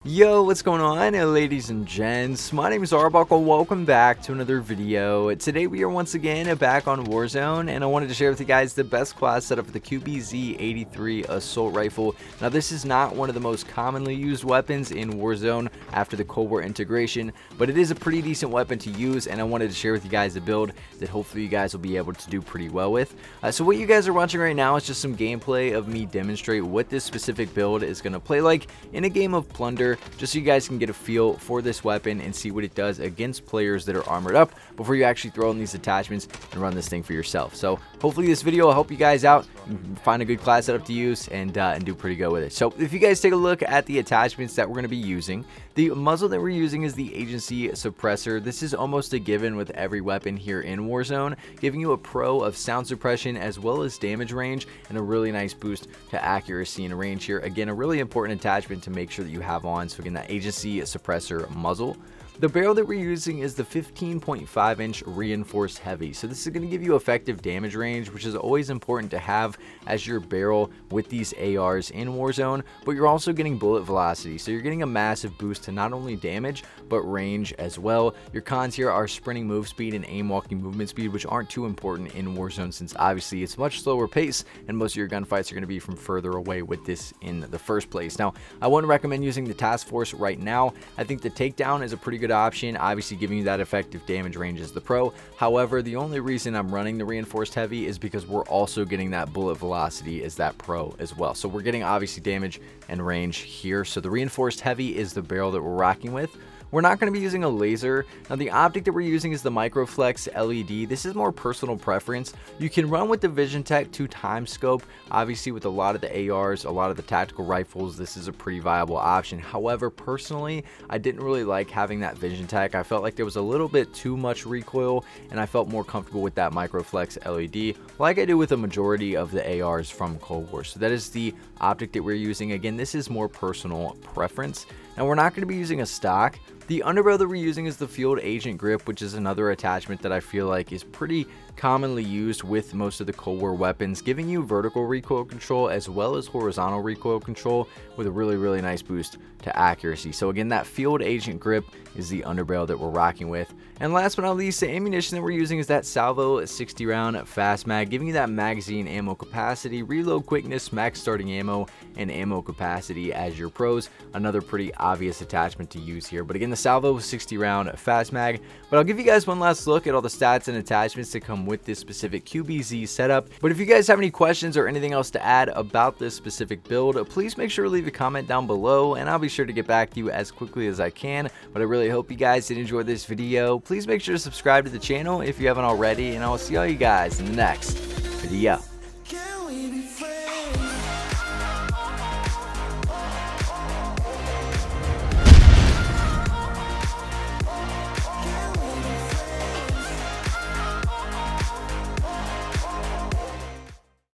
Yo, what's going on, ladies and gents? My name is Arbuckle. Welcome back to another video. Today we are once again back on Warzone, and I wanted to share with you guys the best class setup for the QBZ-83 assault rifle. Now, this is not one of the most commonly used weapons in Warzone after the Cold War integration, but it is a pretty decent weapon to use, and I wanted to share with you guys a build that hopefully you guys will be able to do pretty well with. So what you guys are watching right now is just some gameplay of me demonstrate what this specific build is going to play like in a game of Plunder, just so you guys can get a feel for this weapon and see what it does against players that are armored up before you actually throw in these attachments and run this thing for yourself. So hopefully this video will help you guys out, find a good class setup to use, and do pretty good with it. So if you guys take a look at the attachments that we're going to be using, the muzzle that we're using is the agency suppressor. This is almost a given with every weapon here in Warzone, giving you a pro of sound suppression as well as damage range and a really nice boost to accuracy and range here. Again, a really important attachment to make sure that you have on. So again, that agency suppressor muzzle. The barrel that we're using is the 15.5-inch reinforced heavy. So this is going to give you effective damage range, which is always important to have as your barrel with these ARs in Warzone, but you're also getting bullet velocity. So you're getting a massive boost to not only damage, but range as well. Your cons here are sprinting move speed and aim walking movement speed, which aren't too important in Warzone since obviously it's much slower pace and most of your gunfights are going to be from further away with this in the first place. Now, I wouldn't recommend using the task force right now. I think the takedown is a pretty good option, obviously giving you that effective damage range as the pro. However, the only reason I'm running the reinforced heavy is because we're also getting that bullet velocity as that pro as well. So we're getting obviously damage and range here. So the reinforced heavy is the barrel that we're rocking with. We're not going to be using a laser. Now, the optic that we're using is the Microflex LED. This is more personal preference. You can run with the Vision Tech 2x scope. Obviously, with a lot of the ARs, a lot of the tactical rifles, this is a pretty viable option. However, personally, I didn't really like having that Vision Tech. I felt like there was a little bit too much recoil, and I felt more comfortable with that Microflex LED, like I do with a majority of the ARs from Cold War. So that is the optic that we're using. Again, this is more personal preference. And we're not going to be using a stock. The underbarrel that we're using is the Field Agent Grip, which is another attachment that I feel like is pretty commonly used with most of the Cold War weapons, giving you vertical recoil control as well as horizontal recoil control with a really nice boost to accuracy. So again, that Field Agent Grip is the underbarrel that we're rocking with. And last but not least, the ammunition that we're using is that Salvo 60 round fast mag, giving you that magazine ammo capacity, reload quickness, max starting ammo, and ammo capacity as your pros. Another pretty obvious attachment to use here. But again, the Salvo 60 round fast mag. But I'll give you guys one last look at all the stats and attachments that come with this specific QBZ setup. But if you guys have any questions or anything else to add about this specific build, please make sure to leave a comment down below, and I'll be sure to get back to you as quickly as I can. But I really hope you guys did enjoy this video. Please make sure to subscribe to the channel if you haven't already, and I will see all you guys in the next video.